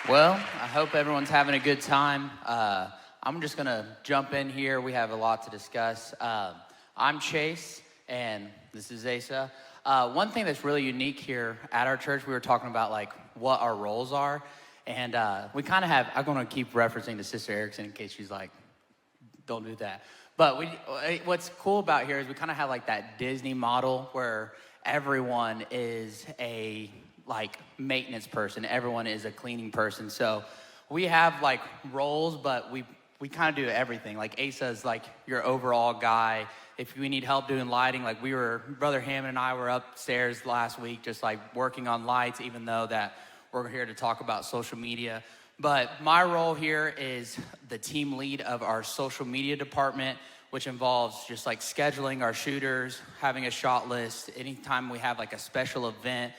Well, I hope everyone's having a good time. I'm just gonna jump in here. We have a lot to discuss. I'm Chase, and this is Asa. One thing that's really unique here at our church, we were talking about like what our roles are, and we kind of have. I'm gonna keep referencing to Sister Erickson in case she's like, don't do that. But what's cool about here is we kind of have like that Disney model where everyone is a like maintenance person, everyone is a cleaning person. So we have like roles, but we kind of do everything. Like Asa's like your overall guy. If we need help doing lighting, like Brother Hammond and I were upstairs last week just like working on lights, even though that we're here to talk about social media. But my role here is the team lead of our social media department, which involves just like scheduling our shooters, having a shot list, anytime we have like a special event,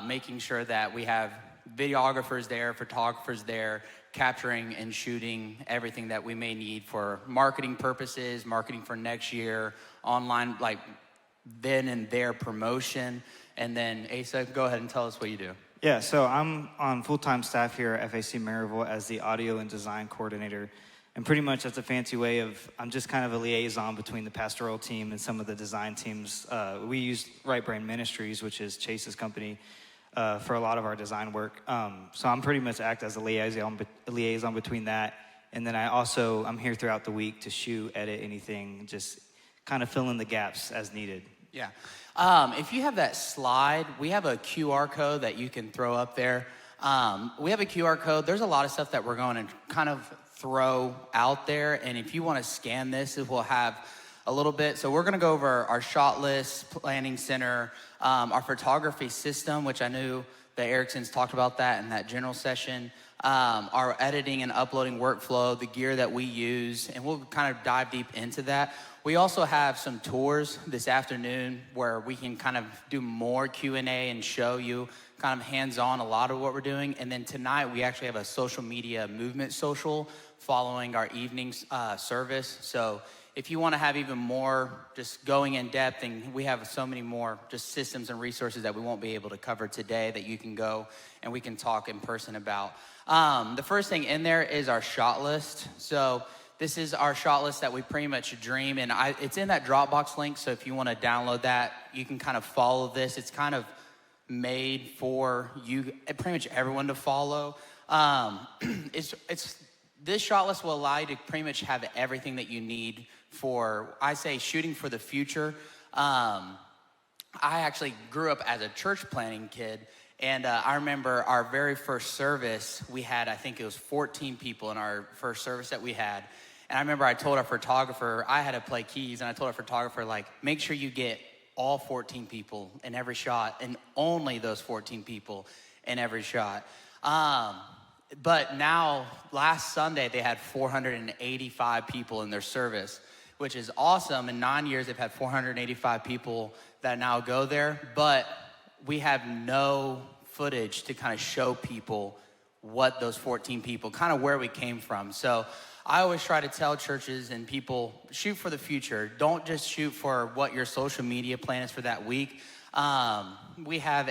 making sure that we have videographers there, photographers there, capturing and shooting everything that we may need for marketing purposes, marketing for next year, online, like then and there promotion. And then Asa, go ahead and tell us what you do. Yeah, so I'm on full-time staff here at FAC Maryville as the audio and design coordinator. And pretty much that's a fancy way of, I'm just kind of a liaison between the pastoral team and some of the design teams. We use Right Brain Ministries, which is Chase's company, for a lot of our design work. So I'm pretty much act as a liaison between that. And then I'm here throughout the week to shoot, edit anything, just kind of fill in the gaps as needed. Yeah. If you have that slide, we have a QR code that you can throw up there. We have a QR code. There's a lot of stuff that we're going to kind of throw out there. And if you want to scan this, it will have a little bit. So we're going to go over our shot list, planning center, our photography system, which I knew the Ericksons talked about that in that general session, our editing and uploading workflow, the gear that we use, and we'll kind of dive deep into that. We also have some tours this afternoon where we can kind of do more Q&A and show you kind of hands-on a lot of what we're doing. And then tonight we actually have a social media movement social following our evening service. So if you want to have even more just going in depth, and we have so many more just systems and resources that we won't be able to cover today that you can go and we can talk in person about. The first thing in there is our shot list. So this is our shot list that we pretty much dream, and it's in that Dropbox link, so if you want to download that, you can kind of follow this. It's kind of made for you, pretty much everyone to follow. This shot list will allow you to pretty much have everything that you need for, I say, shooting for the future. I actually grew up as a church planting kid, and I remember our very first service, we had, I think it was 14 people in our first service that we had. And I remember I told our photographer, I had to play keys, and I told our photographer, like, make sure you get all 14 people in every shot, and only those 14 people in every shot. But now, last Sunday, they had 485 people in their service, which is awesome. In 9 years, they've had 485 people that now go there, but we have no footage to kind of show people what those 14 people, kind of where we came from. So I always try to tell churches and people, shoot for the future. Don't just shoot for what your social media plan is for that week. We have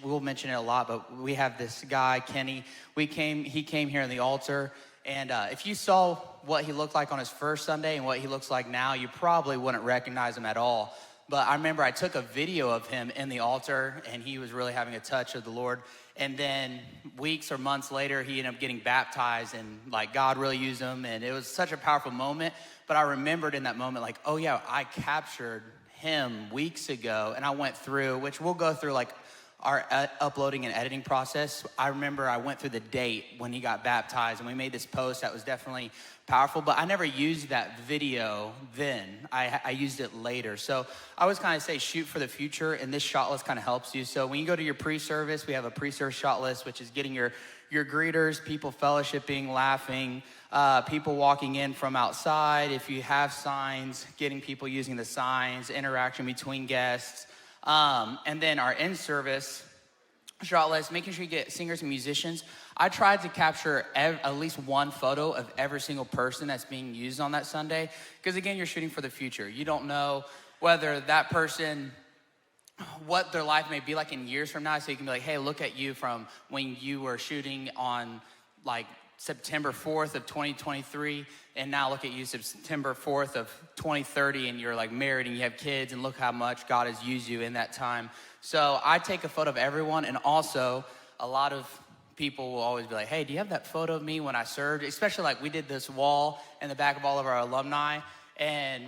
we'll mention it a lot, but we have this guy, Kenny. He came here in the altar, and if you saw what he looked like on his first Sunday and what he looks like now, you probably wouldn't recognize him at all. But I remember I took a video of him in the altar, and he was really having a touch of the Lord. And then weeks or months later, he ended up getting baptized, and like God really used him, and it was such a powerful moment. But I remembered in that moment, like, oh yeah, I captured him weeks ago, and I went through, which we'll go through like our uploading and editing process. I remember I went through the date when he got baptized, and we made this post that was definitely powerful, but I never used that video then. I used it later. So I always kind of say shoot for the future, and this shot list kind of helps you. So when you go to your pre-service, we have a pre-service shot list, which is getting your greeters, people fellowshipping, laughing, people walking in from outside. If you have signs, getting people using the signs, interaction between guests. And then our in-service shot list, making sure you get singers and musicians. I tried to capture at least one photo of every single person that's being used on that Sunday. Because again, you're shooting for the future. You don't know whether that person what their life may be like in years from now. So you can be like, hey, look at you from when you were shooting on like September 4th of 2023, and now look at you September 4th of 2030, and you're like married and you have kids, and look how much God has used you in that time. So I take a photo of everyone, and also a lot of people will always be like, hey, do you have that photo of me when I served? Especially like we did this wall in the back of all of our alumni, and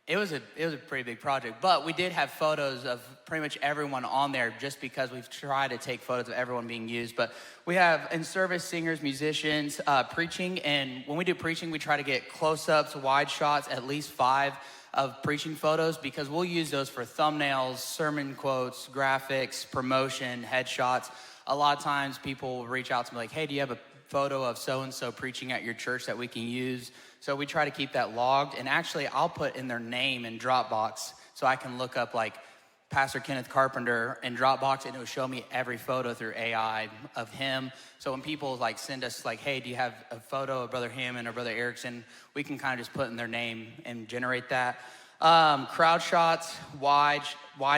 it was a pretty big project, but we did have photos of pretty much everyone on there just because we've tried to take photos of everyone being used. But we have in-service singers, musicians, preaching, and when we do preaching, we try to get close-ups, wide shots, at least 5 of preaching photos, because we'll use those for thumbnails, sermon quotes, graphics, promotion, headshots. A lot of times people will reach out to me like, hey, do you have a photo of so-and-so preaching at your church that we can use? So we try to keep that logged, and actually I'll put in their name in Dropbox so I can look up like Pastor Kenneth Carpenter in Dropbox, and it will show me every photo through AI of him. So when people like send us like, hey, do you have a photo of Brother Hammond or Brother Erickson, we can kind of just put in their name and generate that. Crowd shots, wide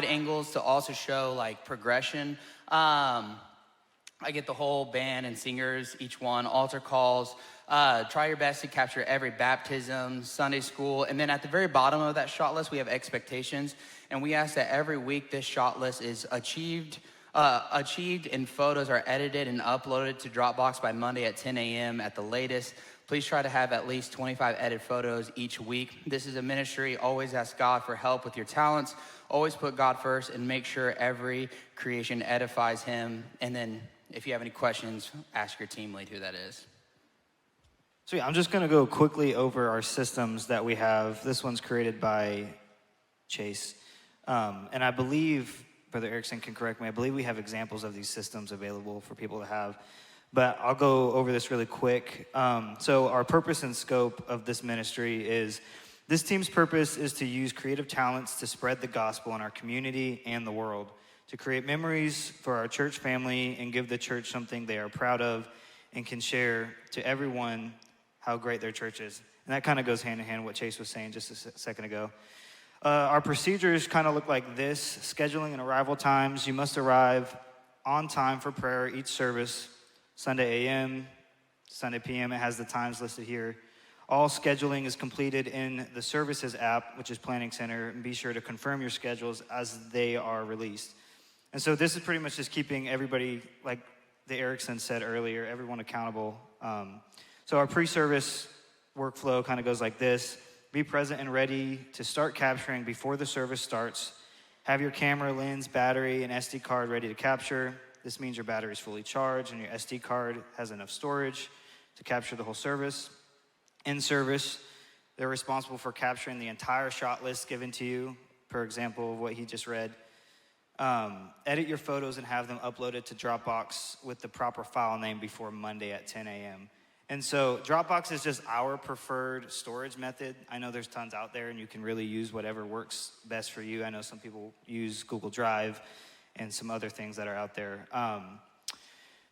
angles to also show like progression. I get the whole band and singers, each one, altar calls. Try your best to capture every baptism, Sunday school, and then at the very bottom of that shot list, we have expectations, and we ask that every week this shot list is achieved and photos are edited and uploaded to Dropbox by Monday at 10 a.m. at the latest. Please try to have at least 25 edited photos each week. This is a ministry. Always ask God for help with your talents. Always put God first and make sure every creation edifies him. And then if you have any questions, ask your team lead who that is. So yeah, I'm just gonna go quickly over our systems that we have. This one's created by Chase. And I believe, Brother Erickson can correct me, I believe we have examples of these systems available for people to have. But I'll go over this really quick. So our purpose and scope of this ministry is, this team's purpose is to use creative talents to spread the gospel in our community and the world, to create memories for our church family and give the church something they are proud of and can share to everyone how great their church is. And that kind of goes hand in hand with what Chase was saying just a second ago. Our procedures kind of look like this: scheduling and arrival times. You must arrive on time for prayer each service, Sunday a.m., Sunday p.m. It has the times listed here. All scheduling is completed in the services app, which is Planning Center, and be sure to confirm your schedules as they are released. And so this is pretty much just keeping everybody, like the Erickson said earlier, everyone accountable. So our pre-service workflow kind of goes like this: be present and ready to start capturing before the service starts. Have your camera, lens, battery, and SD card ready to capture. This means your battery is fully charged and your SD card has enough storage to capture the whole service. In service, they're responsible for capturing the entire shot list given to you, per example of what he just read. Edit your photos and have them uploaded to Dropbox with the proper file name before Monday at 10 a.m. And so Dropbox is just our preferred storage method. I know there's tons out there and you can really use whatever works best for you. I know some people use Google Drive and some other things that are out there.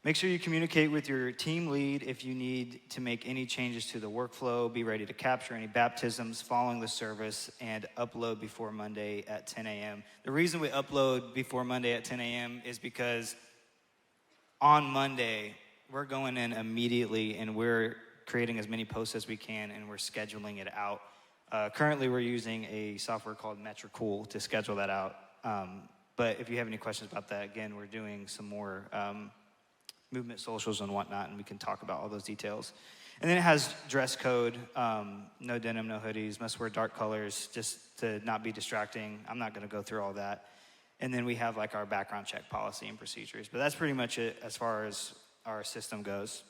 Make sure you communicate with your team lead if you need to make any changes to the workflow. Be ready to capture any baptisms following the service and upload before Monday at 10 a.m. The reason we upload before Monday at 10 a.m. is because on Monday, we're going in immediately and we're creating as many posts as we can and we're scheduling it out. Currently, we're using a software called Metricool to schedule that out. But if you have any questions about that, again, we're doing some more movement socials and whatnot, and we can talk about all those details. And then it has dress code, no denim, no hoodies, must wear dark colors, just to not be distracting. I'm not gonna go through all that. And then we have like our background check policy and procedures. But that's pretty much it as far as our system goes.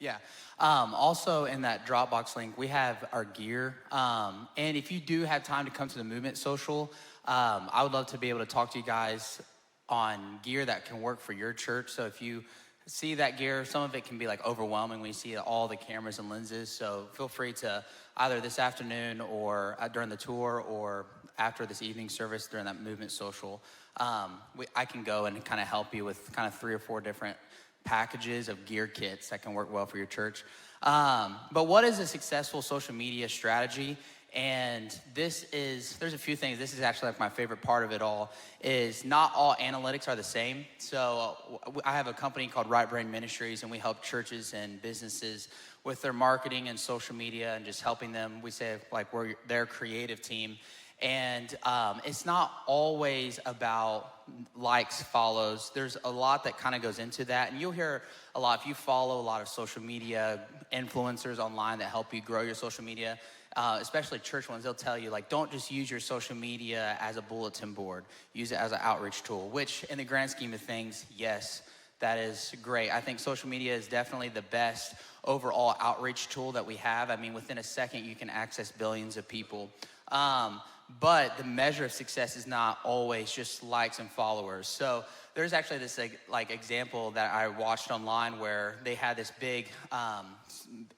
Yeah. Also in that Dropbox link, we have our gear. And if you do have time to come to the Movement Social, I would love to be able to talk to you guys on gear that can work for your church. So if you see that gear, some of it can be like overwhelming when you see all the cameras and lenses. So feel free to either this afternoon or during the tour or after this evening service during that Movement Social. I can go and kind of help you with kind of 3 or 4 different packages of gear kits that can work well for your church. But what is a successful social media strategy? And there's a few things. This is actually like my favorite part of it all, is not all analytics are the same. So I have a company called Right Brain Ministries, and we help churches and businesses with their marketing and social media and just helping them. We say like we're their creative team. And it's not always about likes, follows. There's a lot that kind of goes into that. And you'll hear a lot, if you follow a lot of social media influencers online that help you grow your social media, especially church ones, they'll tell you, like, don't just use your social media as a bulletin board. Use it as an outreach tool, which in the grand scheme of things, yes, that is great. I think social media is definitely the best overall outreach tool that we have. I mean, within a second, you can access billions of people. But the measure of success is not always just likes and followers. So there's actually this like example that I watched online where they had this big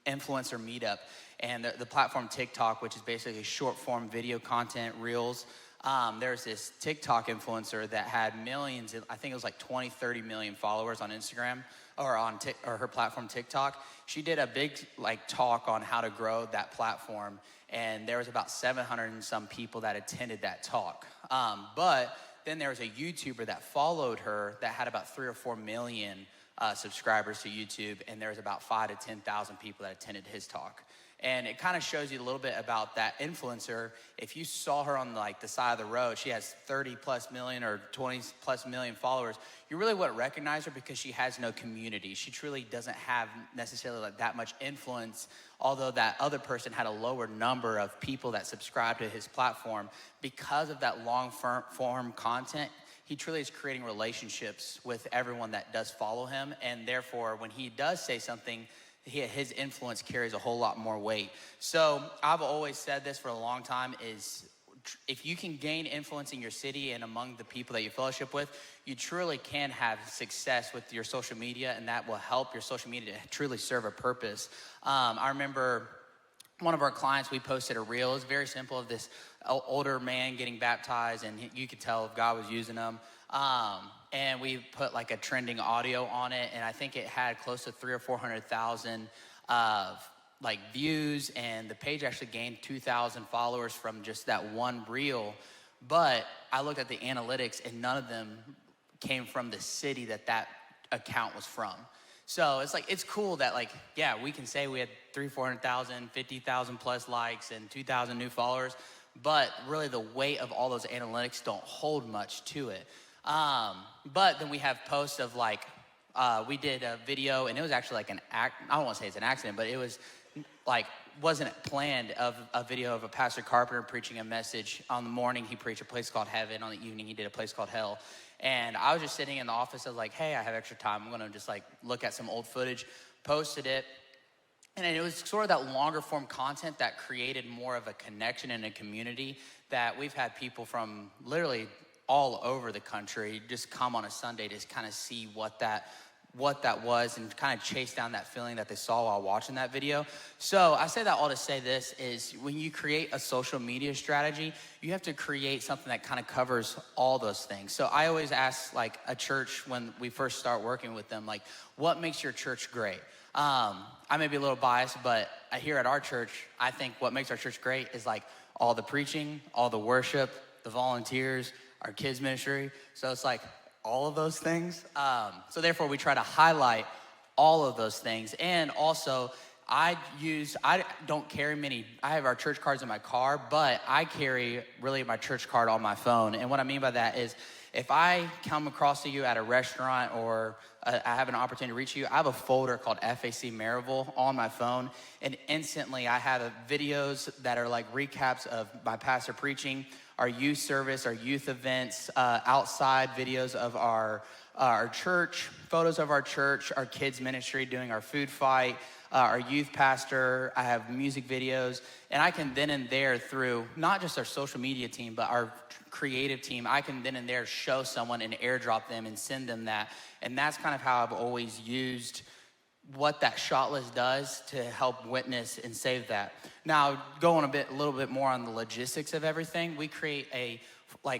influencer meetup, and the platform TikTok, which is basically short form video content, reels. There's this TikTok influencer that had millions, I think it was like 20, 30 million followers on Instagram or on her platform TikTok. She did a big like talk on how to grow that platform, and there was about 700 and some people that attended that talk. But then there was a YouTuber that followed her that had about 3 or 4 million subscribers to YouTube, and there was about 5,000 to 10,000 people that attended his talk. And it kind of shows you a little bit about that influencer. If you saw her on like the side of the road, she has 30 plus million or 20 plus million followers, you really wouldn't recognize her because she has no community. She truly doesn't have necessarily like that much influence, although that other person had a lower number of people that subscribe to his platform. Because of that long form content, he truly is creating relationships with everyone that does follow him. And therefore, when he does say something, his influence carries a whole lot more weight. So I've always said this for a long time is if you can gain influence in your city and among the people that you fellowship with, you truly can have success with your social media, and that will help your social media to truly serve a purpose. I remember one of our clients, we posted a reel. It was very simple, of this older man getting baptized, and you could tell if God was using him. And we put like a trending audio on it, and I think it had close to 300,000 or 400,000 like views, and the page actually gained 2,000 followers from just that one reel. But I looked at the analytics, and none of them came from the city that account was from. So it's like, it's cool that like, yeah, we can say we had 300,000, 400,000, 50,000 plus likes and 2,000 new followers, but really the weight of all those analytics don't hold much to it. But then we have posts of like, we did a video, and it was actually like I don't want to say it's an accident, but it was like, wasn't planned, of a video of a Pastor Carpenter preaching a message. On the morning, he preached a place called heaven. On the evening, he did a place called hell. And I was just sitting in the office. I was like, hey, I have extra time. I'm going to just like look at some old footage, posted it. And it was sort of that longer form content that created more of a connection and a community, that we've had people from literally all over the country just come on a Sunday to kind of see what that was, and kind of chase down that feeling that they saw while watching that video. So I say that all to say this is, when you create a social media strategy, you have to create something that kind of covers all those things. So I always ask like a church when we first start working with them, like, what makes your church great? I may be a little biased, but here at our church, I think what makes our church great is like all the preaching, all the worship, the volunteers, our kids ministry. So it's like all of those things. So therefore we try to highlight all of those things. And also I don't carry many, I have our church cards in my car, but I carry really my church card on my phone. And what I mean by that is, if I come across to you at a restaurant, or I have an opportunity to reach you, I have a folder called FAC Maryville on my phone, and instantly I have videos that are like recaps of my pastor preaching, our youth service, our youth events, outside videos of our church, photos of our church, our kids ministry doing our food fight, our youth pastor. I have music videos, and I can then and there, through not just our social media team, but our creative team, I can then and there show someone and airdrop them and send them that. And that's kind of how I've always used what that shot list does to help witness and save that. Now, going a little bit more on the logistics of everything, we create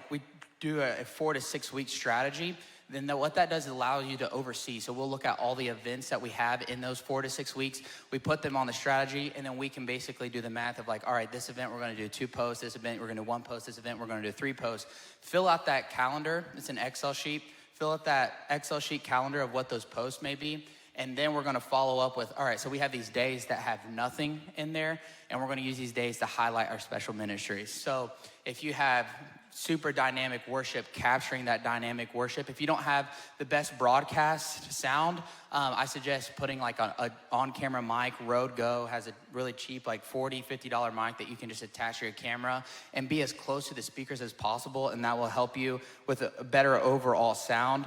we do a 4 to 6 week strategy then what that does is allow you to oversee. So we'll look at all the events that we have in those 4 to 6 weeks. We put them on the strategy, and then we can basically do the math of like, all right, this event we're going to do 2 posts, this event we're going to do 1 post, this event we're going to do 3 posts. Fill out that calendar. It's an Excel sheet. Fill out that Excel sheet calendar of what those posts may be. And then we're going to follow up with, all right, so we have these days that have nothing in there, and we're going to use these days to highlight our special ministries. So if you have super dynamic worship, capturing that dynamic worship. If you don't have the best broadcast sound, I suggest putting like a on-camera mic. Rode Go has a really cheap, like $40, $50 mic that you can just attach to your camera and be as close to the speakers as possible, and that will help you with a better overall sound.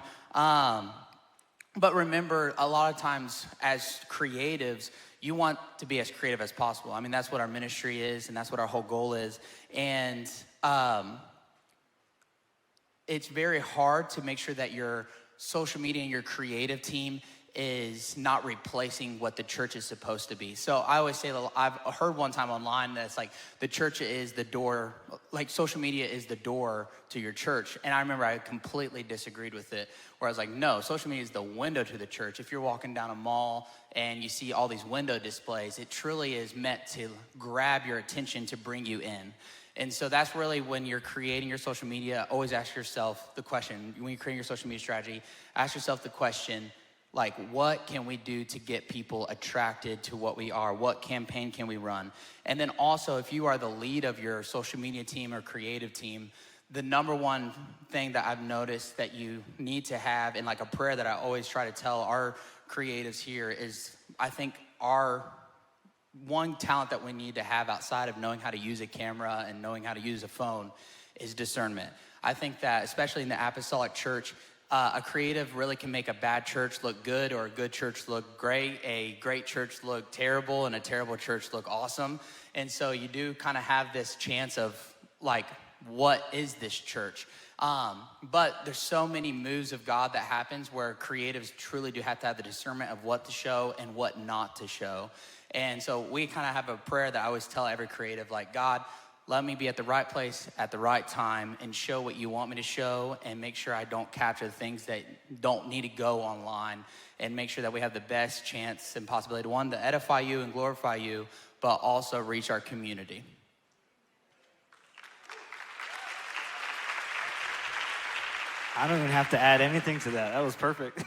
But remember, a lot of times as creatives, you want to be as creative as possible. I mean, that's what our ministry is, and that's what our whole goal is. And it's very hard to make sure that your social media and your creative team is not replacing what the church is supposed to be. So I always say, I've heard one time online that's like, the church is the door, like social media is the door to your church. And I remember I completely disagreed with it, where I was like, no, social media is the window to the church. If you're walking down a mall and you see all these window displays, it truly is meant to grab your attention to bring you in. And so that's really when you're creating your social media, always ask yourself the question, when you're creating your social media strategy, ask yourself the question, like, what can we do to get people attracted to what we are? What campaign can we run? And then also, if you are the lead of your social media team or creative team, the number one thing that I've noticed that you need to have, and like a prayer that I always try to tell our creatives here is, I think our one talent that we need to have outside of knowing how to use a camera and knowing how to use a phone is discernment. I think that, especially in the apostolic church, a creative really can make a bad church look good, or a good church look great, a great church look terrible, and a terrible church look awesome. And so you do kind of have this chance of like, what is this church? But there's so many moves of God that happens where creatives truly do have to have the discernment of what to show and what not to show. And so we kind of have a prayer that I always tell every creative, like, God, let me be at the right place at the right time and show what you want me to show, and make sure I don't capture the things that don't need to go online, and make sure that we have the best chance and possibility, one, to edify you and glorify you, but also reach our community. I don't even have to add anything to that. That was perfect.